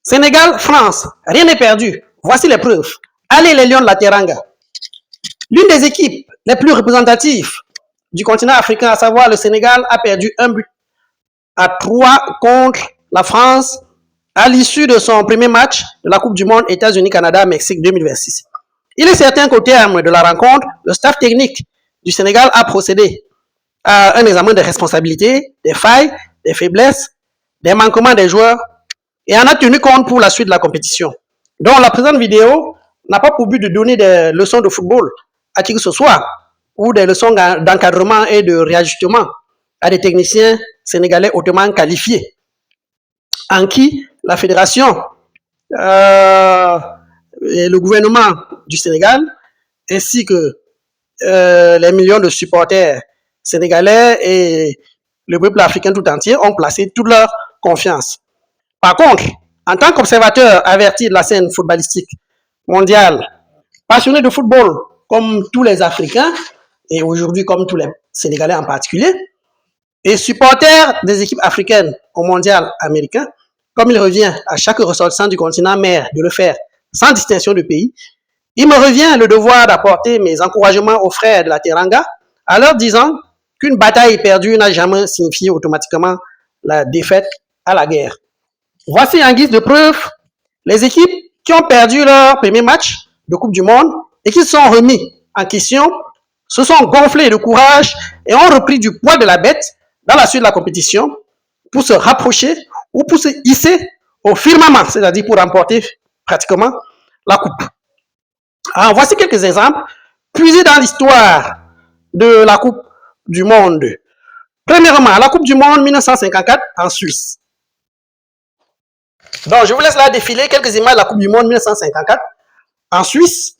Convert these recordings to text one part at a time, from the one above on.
Sénégal, France, rien n'est perdu. Voici les preuves. Allez les Lions de la Teranga. L'une des équipes les plus représentatives du continent africain, à savoir le Sénégal, a perdu un but à 3 contre la France à l'issue de son premier match de la Coupe du Monde États-Unis-Canada-Mexique 2026. Il est certain qu'au terme de la rencontre, le staff technique du Sénégal a procédé à un examen des responsabilités, des failles, des faiblesses, des manquements des joueurs et en a tenu compte pour la suite de la compétition. Donc la présente vidéo n'a pas pour but de donner des leçons de football à qui que ce soit ou des leçons d'encadrement et de réajustement à des techniciens sénégalais hautement qualifiés, en qui la fédération et le gouvernement du Sénégal, ainsi que les millions de supporters sénégalais et le peuple africain tout entier ont placé toute leur confiance. Par contre, en tant qu'observateur averti de la scène footballistique mondiale, passionné de football comme tous les Africains, et aujourd'hui comme tous les Sénégalais en particulier, et supporter des équipes africaines au mondial américain, comme il revient à chaque ressortissant du continent mère de le faire sans distinction de pays, il me revient le devoir d'apporter mes encouragements aux frères de la Teranga, en leur disant qu'une bataille perdue n'a jamais signifié automatiquement la défaite à la guerre. Voici en guise de preuve les équipes qui ont perdu leur premier match de Coupe du Monde et qui se sont remis en question, se sont gonflés de courage et ont repris du poids de la bête dans la suite de la compétition pour se rapprocher ou pour se hisser au firmament, c'est-à-dire pour remporter pratiquement la coupe. Alors, voici quelques exemples puisés dans l'histoire de la Coupe du Monde. Premièrement, la Coupe du Monde 1954 en Suisse. Donc, je vous laisse là défiler quelques images de la Coupe du Monde 1954 en Suisse.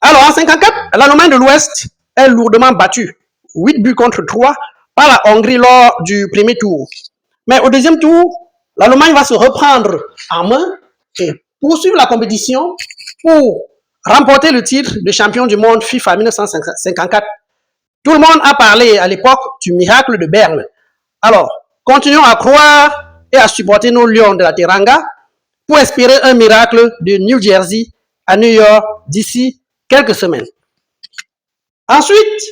Alors, en 1954, l'Allemagne de l'Ouest est lourdement battue, 8 buts contre 3, par la Hongrie lors du premier tour. Mais au deuxième tour, l'Allemagne va se reprendre en main et poursuivre la compétition pour remporter le titre de champion du monde FIFA 1954. Tout le monde a parlé à l'époque du miracle de Berne. Alors, continuons à croire et à supporter nos lions de la Teranga pour espérer un miracle de New Jersey à New York d'ici quelques semaines. Ensuite,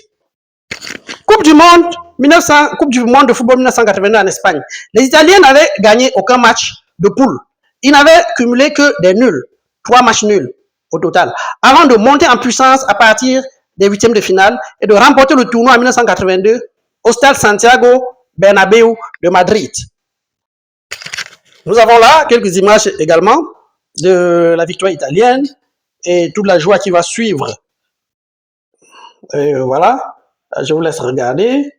Coupe du Monde de football 1982 en Espagne. Les Italiens n'avaient gagné aucun match de poule. Ils n'avaient cumulé que des nuls, 3 matchs nuls au total, avant de monter en puissance à partir des huitièmes de finale et de remporter le tournoi en 1982 au stade Santiago Bernabéu de Madrid. Nous avons là quelques images également de la victoire italienne et toute la joie qui va suivre. Et voilà, je vous laisse regarder.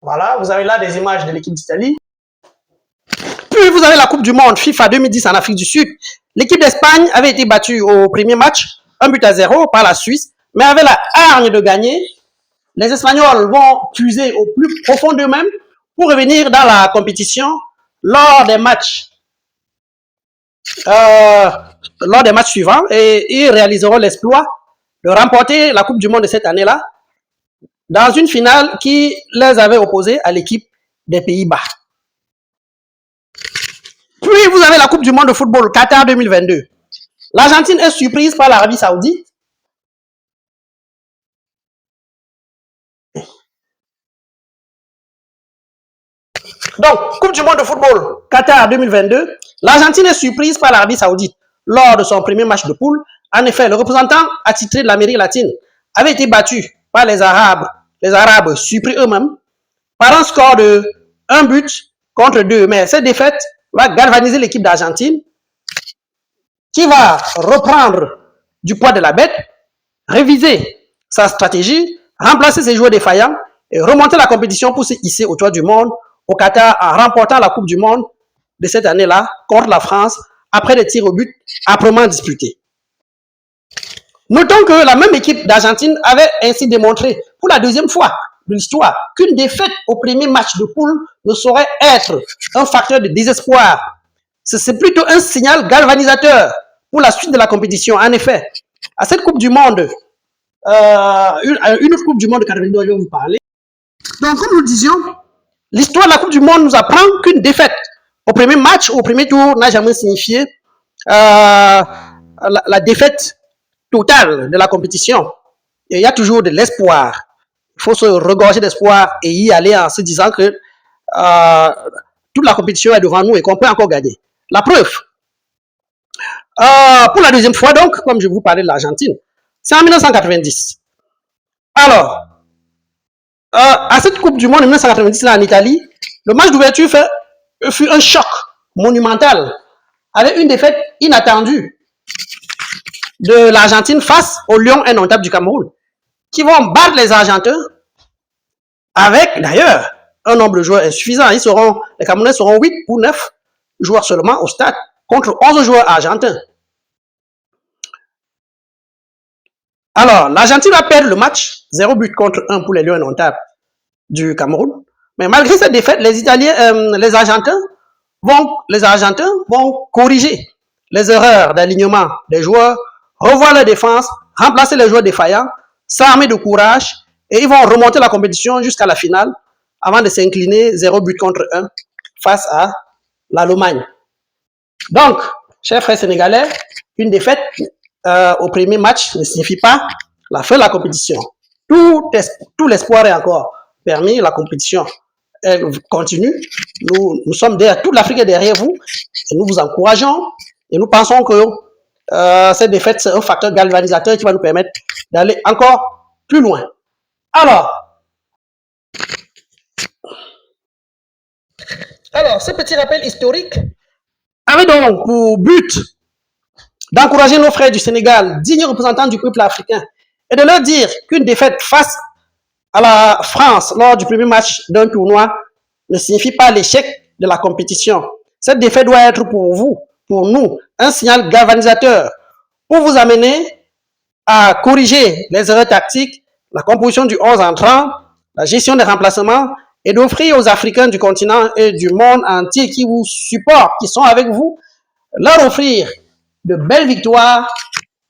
Voilà, vous avez là des images de l'équipe d'Italie. Puis vous avez la Coupe du Monde FIFA 2010 en Afrique du Sud. L'équipe d'Espagne avait été battue au premier match, 1-0 par la Suisse, mais avait la hargne de gagner. Les Espagnols vont puiser au plus profond d'eux-mêmes pour revenir dans la compétition lors des matchs suivants et ils réaliseront l'exploit de remporter la Coupe du Monde de cette année-là dans une finale qui les avait opposés à l'équipe des Pays-Bas. Puis vous avez la Coupe du Monde de football Qatar 2022. L'Argentine est surprise par l'Arabie Saoudite. Donc, Coupe du Monde de football Qatar 2022, l'Argentine est surprise par l'Arabie Saoudite lors de son premier match de poule. En effet, le représentant attitré de l'Amérique latine avait été battu par les Arabes surpris eux-mêmes par un score de 1 but contre 2. Mais cette défaite va galvaniser l'équipe d'Argentine qui va reprendre du poids de la bête, réviser sa stratégie, remplacer ses joueurs défaillants et remonter la compétition pour se hisser au toit du monde au Qatar en remportant la Coupe du Monde de cette année-là contre la France après des tirs au but âprement disputés. Notons que la même équipe d'Argentine avait ainsi démontré pour la deuxième fois de l'histoire qu'une défaite au premier match de poule ne saurait être un facteur de désespoir. C'est plutôt un signal galvanisateur pour la suite de la compétition. En effet, à cette Coupe du Monde, une autre Coupe du Monde de 82 dont je vais vous parler, Donc, comme nous le disions, l'histoire de la Coupe du Monde nous apprend qu'une défaite au premier match, au premier tour, n'a jamais signifié la défaite totale de la compétition. Et il y a toujours de l'espoir. Il faut se regorger d'espoir et y aller en se disant que toute la compétition est devant nous et qu'on peut encore gagner. La preuve, pour la deuxième fois donc, comme je vous parlais de l'Argentine, c'est en 1990. Alors, à cette Coupe du Monde de 1990 là en Italie, le match d'ouverture fut un choc monumental avec une défaite inattendue de l'Argentine face aux Lions indomptables du Cameroun, qui vont battre les Argentins avec d'ailleurs un nombre de joueurs insuffisant. Les Camerounais seront 8 ou 9 joueurs seulement au stade contre 11 joueurs argentins. Alors, l'Argentine va perdre le match, 0 but contre 1 pour les Lions indomptables du Cameroun. Mais malgré cette défaite, les Argentins vont corriger les erreurs d'alignement des joueurs, revoir la défense, remplacer les joueurs défaillants, s'armer de courage et ils vont remonter la compétition jusqu'à la finale avant de s'incliner 0 but contre 1 face à l'Allemagne. Donc, chers frères sénégalais, une défaite au premier match ne signifie pas la fin de la compétition. Tout l'espoir est encore permis, la compétition elle continue. Nous sommes derrière, toute l'Afrique est derrière vous et nous vous encourageons et nous pensons que cette défaite c'est un facteur galvanisateur qui va nous permettre d'aller encore plus loin. Alors, ce petit rappel historique avait donc pour but d'encourager nos frères du Sénégal, dignes représentants du peuple africain, et de leur dire qu'une défaite face à la France lors du premier match d'un tournoi ne signifie pas l'échec de la compétition. Cette défaite doit être pour vous, pour nous, un signal galvanisateur pour vous amener à corriger les erreurs tactiques, la composition du 11 entrant, la gestion des remplacements et d'offrir aux Africains du continent et du monde entier qui vous supportent, qui sont avec vous, leur offrir de belles victoires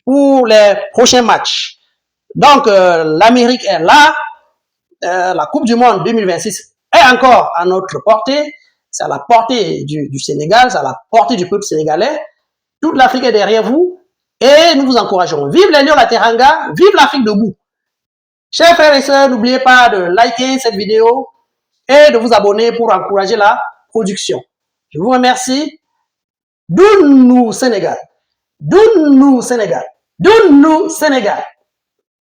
pour les prochains matchs. Donc, l'Amérique est là, la Coupe du Monde 2026 est encore à notre portée, c'est à la portée du Sénégal, c'est à la portée du peuple sénégalais. Toute l'Afrique est derrière vous et nous vous encourageons. Vive les Lions, la Teranga, vive l'Afrique debout. Chers frères et sœurs, n'oubliez pas de liker cette vidéo et de vous abonner pour encourager la production. Je vous remercie. Donne-nous Sénégal. Donne-nous Sénégal. Donne-nous Sénégal.